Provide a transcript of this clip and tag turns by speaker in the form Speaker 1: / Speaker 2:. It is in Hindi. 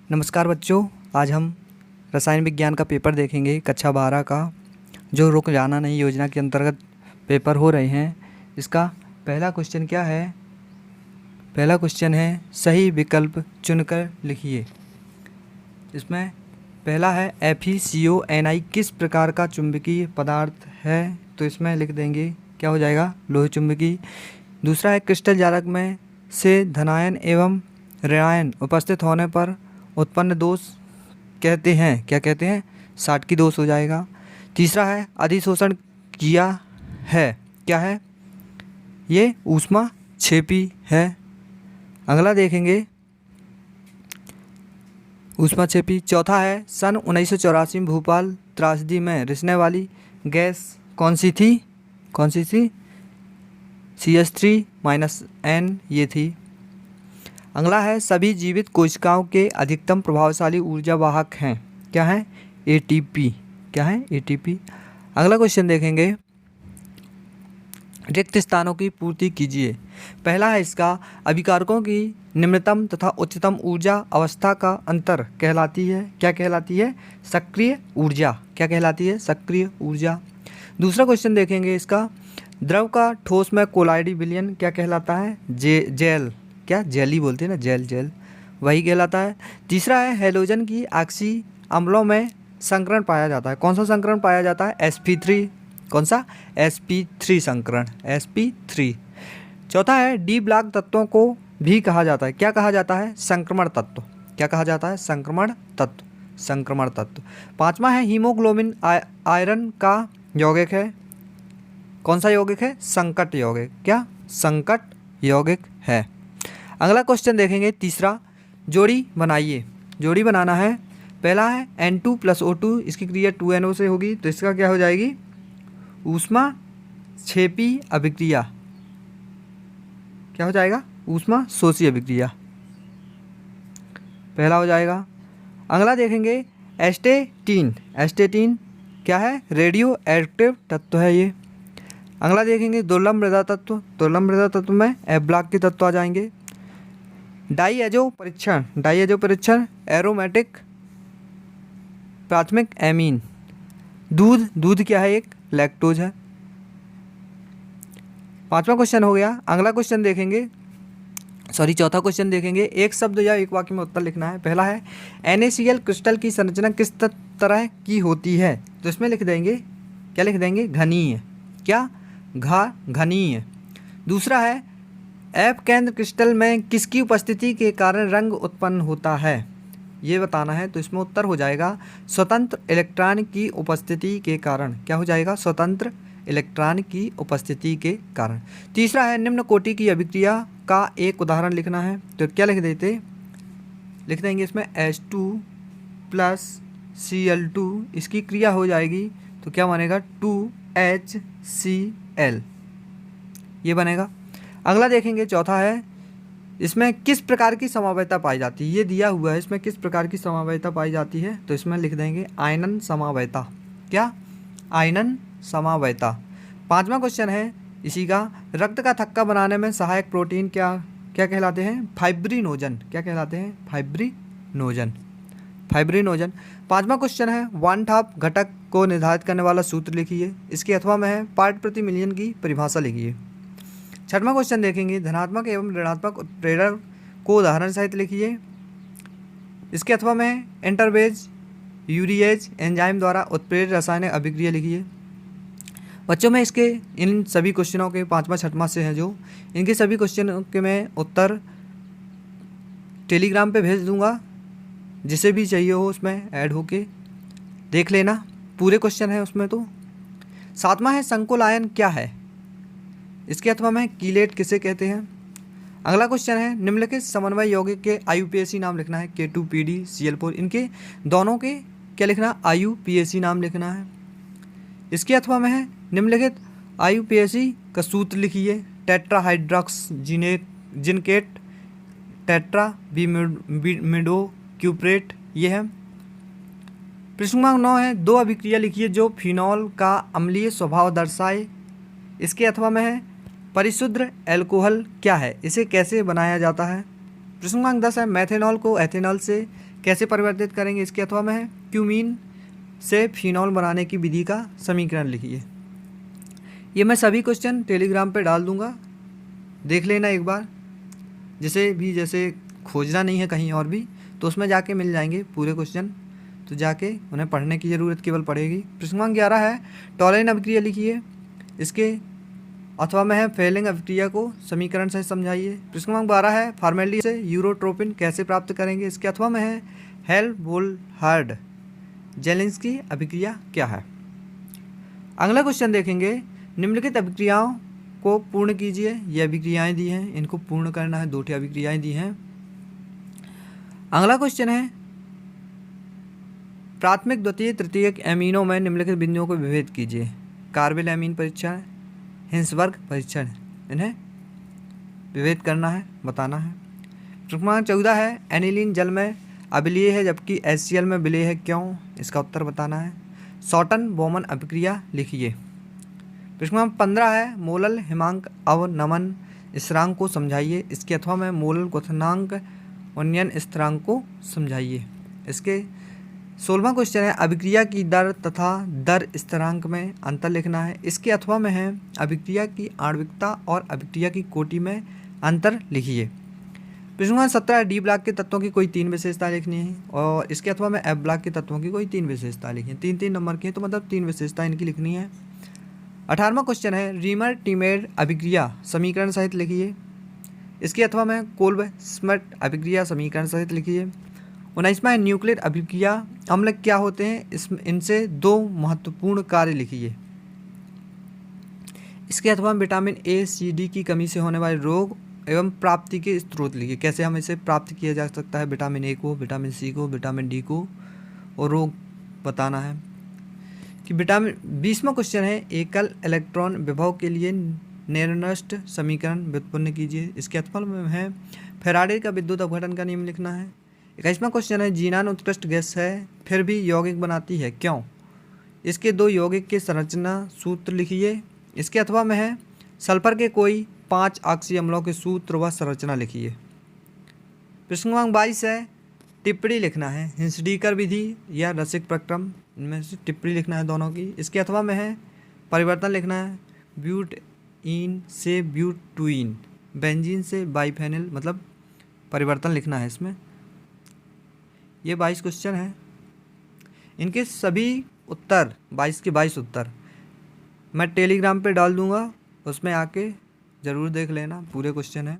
Speaker 1: नमस्कार बच्चों, आज हम रसायन विज्ञान का पेपर देखेंगे कक्षा 12 का, जो रुक जाना नहीं योजना के अंतर्गत पेपर हो रहे हैं। इसका पहला क्वेश्चन क्या है? पहला क्वेश्चन है सही विकल्प चुनकर लिखिए। इसमें पहला है FeCO किस प्रकार का चुंबकीय पदार्थ है? तो इसमें लिख देंगे क्या हो जाएगा, लोह चुंबकीय। दूसरा है क्रिस्टल जारक में से धनायन एवं ऋणायन उपस्थित होने पर उत्पन्न दोष कहते हैं, क्या कहते हैं? साटकी दोष हो जाएगा। तीसरा है अधिशोषण किया है, क्या है ये? ऊष्मा छेपी है। अगला देखेंगे ऊष्मा छेपी। चौथा है सन 1984 में भोपाल त्रासदी में रिसने वाली गैस कौन सी थी? कौन सी थी? CH3-N ये थी। अगला है सभी जीवित कोशिकाओं के अधिकतम प्रभावशाली ऊर्जा वाहक हैं, क्या है? ATP, क्या है? ATP। अगला क्वेश्चन देखेंगे रिक्त स्थानों की पूर्ति कीजिए। पहला है इसका अभिकारकों की निम्नतम तथा उच्चतम ऊर्जा अवस्था का अंतर कहलाती है, क्या कहलाती है? सक्रिय ऊर्जा, क्या कहलाती है? सक्रिय ऊर्जा। दूसरा क्वेश्चन देखेंगे इसका द्रव का ठोस में कोलाइडी विलयन क्या कहलाता है? जेल, क्या जेली बोलते हैं ना, जेल वही कहलाता है। तीसरा है हैलोजन की ऑक्सी अम्लों में संकरण पाया जाता है, कौन सा संकरण पाया जाता है? sp3, कौन सा? sp3 संकरण, sp3। चौथा है डी ब्लॉक तत्वों को भी कहा जाता है, क्या कहा जाता है? संक्रमण तत्व, क्या कहा जाता है? संक्रमण तत्व, संक्रमण तत्व। पांचवा है हीमोग्लोबिन आयरन का यौगिक है, कौन सा यौगिक है? संकट यौगिक, क्या? संकट यौगिक है। अगला क्वेश्चन देखेंगे तीसरा, जोड़ी बनाइए। जोड़ी बनाना है। पहला है N2+O2, इसकी क्रिया 2NO से होगी, तो इसका क्या हो जाएगी? ऊष्मा छेपी अभिक्रिया, क्या हो जाएगा? ऊष्मा शोषी अभिक्रिया, पहला हो जाएगा। अगला देखेंगे एस्टेटीन। एस्टेटीन क्या है? रेडियो एक्टिव तत्व है ये। अगला देखेंगे दुर्लभ मृदा तत्व। दुर्लभ मृदा तत्व में F ब्लॉक के तत्व आ जाएंगे। डाईएजो परीक्षण, डाईएजो परीक्षण एरोमेटिक प्राथमिक एमीन। दूध, दूध क्या है? एक लैक्टोज है। पांचवा क्वेश्चन हो गया। अगला क्वेश्चन देखेंगे, चौथा क्वेश्चन देखेंगे एक शब्द या एक वाक्य में उत्तर लिखना है। पहला है NaCl क्रिस्टल की संरचना किस तरह की होती है? तो इसमें लिख देंगे, क्या लिख देंगे? घनीय, क्या? घनीय। दूसरा है F केंद्र क्रिस्टल में किसकी उपस्थिति के कारण रंग उत्पन्न होता है, ये बताना है। तो इसमें उत्तर हो जाएगा स्वतंत्र इलेक्ट्रॉन की उपस्थिति के कारण, क्या हो जाएगा? स्वतंत्र इलेक्ट्रॉन की उपस्थिति के कारण। तीसरा है निम्न कोटि की अभिक्रिया का एक उदाहरण लिखना है, तो क्या लिख देते? लिख देंगे इसमें H2+Cl2, इसकी क्रिया हो जाएगी तो क्या बनेगा? 2HCl, ये बनेगा। अगला देखेंगे चौथा है इसमें किस प्रकार की समवायता पाई जाती है, ये दिया हुआ है, इसमें किस प्रकार की समवायता पाई जाती है? तो इसमें लिख देंगे आयनन समवायता, क्या? आयनन समवायता। पांचवा क्वेश्चन है इसी का रक्त का थक्का बनाने में सहायक प्रोटीन क्या क्या कहलाते हैं? फाइब्रिनोजन, क्या कहलाते हैं? Fibrinogen, fibrinogen. पांचवा क्वेश्चन है वन टॉप घटक को निर्धारित करने वाला सूत्र लिखिए, इसके अथवा में है पार्ट प्रति मिलियन की परिभाषा लिखिए। छठवां क्वेश्चन देखेंगे धनात्मक एवं ऋणात्मक उत्प्रेरक को उदाहरण सहित लिखिए, इसके अथवा में इंटरबेज यूरिएज एंजाइम द्वारा उत्प्रेरित रासायनिक अभिक्रिया लिखिए। बच्चों में इसके इन सभी क्वेश्चनों के पाँचवा छठवां से हैं जो इनके सभी क्वेश्चनों के मैं उत्तर टेलीग्राम पे भेज दूंगा, जिसे भी चाहिए हो उसमें ऐड होके देख लेना, पूरे क्वेश्चन है उसमें। तो सातवां है संकुल आयन क्या है, इसके अथवा में कीलेट किसे कहते हैं। अगला क्वेश्चन है निम्नलिखित समन्वय यौगिक के IUPAC नाम लिखना है, K2PDCl4, इनके दोनों के क्या लिखना? IUPAC नाम लिखना है। इसके अथवा में है निम्नलिखित IUPAC का सूत्र लिखिए, टेट्राहाइड्रोक्सिजिनेट टेट्राबिमिडोक्यूप्रेट, ये है। प्रश्न क्रमांक 9 है दो अभिक्रिया लिखिए जो फिनॉल का अम्लीय स्वभाव दर्शाए, इसके अथवा में है परिशुद्ध एल्कोहल क्या है, इसे कैसे बनाया जाता है। प्रश्न क्रमांक 10 है मेथेनॉल को एथेनॉल से कैसे परिवर्तित करेंगे इसके अथवा में है क्यूमीन से फिनॉल बनाने की विधि का समीकरण लिखिए। ये मैं सभी क्वेश्चन टेलीग्राम पे डाल दूंगा, देख लेना एक बार। जैसे खोजना नहीं है कहीं और भी तो उसमें जाके मिल जाएंगे पूरे क्वेश्चन, तो जाके उन्हें पढ़ने की ज़रूरत केवल पड़ेगी। प्रश्न क्रमांक 11 है टॉलेन अभिक्रिया लिखिए, इसके अथवा में है फेलिंग अभिक्रिया को समीकरण से समझाइए। प्रश्न क्रमांक 12 है फार्मेल्डिहाइड से यूरोट्रोपिन कैसे प्राप्त करेंगे, इसके अथवा में है हेल्महोल्ट्ज़ जेलिंस्की अभिक्रिया क्या है। अगला क्वेश्चन देखेंगे निम्नलिखित अभिक्रियाओं को पूर्ण कीजिए। ये अभिक्रियाएं दी हैं, इनको पूर्ण करना है, 2 अभिक्रियाएं दी हैं। अगला क्वेश्चन है प्राथमिक द्वितीय तृतीयक एमीनों में निम्नलिखित बिंदुओं को विभेद कीजिए। कार्बिल एमीन परीक्षण, हिंसबर्ग परीक्षण, इन्हें विभेद करना है, बताना है। प्रश्न क्रमांक 14 है एनिलीन जल में अम्लीय है जबकि HCl में विलेय है, क्यों, इसका उत्तर बताना है। शॉर्टन बोमन अभिक्रिया लिखिए। प्रश्न क्रमांक 15 है मोलल हिमांक अवनमन स्थिरांक को समझाइए, इसके अथवा में मोलल क्वथनांक उन्नयन स्थिरांक को समझाइए। इसके 16वां क्वेश्चन है अभिक्रिया की दर तथा दर स्थिरांक में अंतर लिखना है, इसके अथवा में है अभिक्रिया की आणविकता और अभिक्रिया की कोटि में अंतर लिखिए। प्रश्न क्रमांक 17 डी ब्लॉक के तत्वों की कोई 3 विशेषता लिखनी है और इसके अथवा में F ब्लॉक के तत्वों की कोई 3 विशेषता लिखी है। 3-3 नंबर की है तो मतलब 3 विशेषता इनकी लिखनी है। 18वां क्वेश्चन है रीमर टीमेड अभिक्रिया समीकरण सहित लिखिए, इसके अथवा में कोल्ब स्मिट अभिक्रिया समीकरण सहित लिखिए। 19वां है न्यूक्लियर अभिक्रिया अम्ल क्या होते हैं, इनसे 2 महत्वपूर्ण कार्य लिखिए। इसके अथवा में विटामिन A, C, D की कमी से होने वाले रोग एवं प्राप्ति के स्रोत लिखिए, कैसे हम इसे प्राप्त किया जा सकता है, विटामिन A को, विटामिन C को, विटामिन D को, और रोग बताना है कि विटामिन। 20वां क्वेश्चन है एकल इलेक्ट्रॉन विभव के लिए नेरनस्ट समीकरण व्युत्पन्न कीजिए, इसके अथवा में है फैराडे का विद्युत अपघटन का नियम लिखना है। 21वां क्वेश्चन है जीनान उत्कृष्ट गैस है फिर भी यौगिक बनाती है, क्यों, इसके 2 यौगिक के संरचना सूत्र लिखिए। इसके अथवा में है सल्फर के कोई 5 ऑक्सी अम्लों के सूत्र व संरचना लिखिए। प्रश्न क्रमांक 22 है टिप्पणी लिखना है, हिंसडीकर विधि या रसिक प्रक्रम, इनमें से टिप्पणी लिखना है दोनों की। इसके अथवा में है परिवर्तन लिखना है, ब्यूटईन से ब्यूटुईन, बेंजीन से बाइफेनिल, मतलब परिवर्तन लिखना है इसमें। ये 22 क्वेश्चन हैं, इनके सभी उत्तर 22 के 22 उत्तर मैं टेलीग्राम पे डाल दूंगा, उसमें आके ज़रूर देख लेना, पूरे क्वेश्चन है।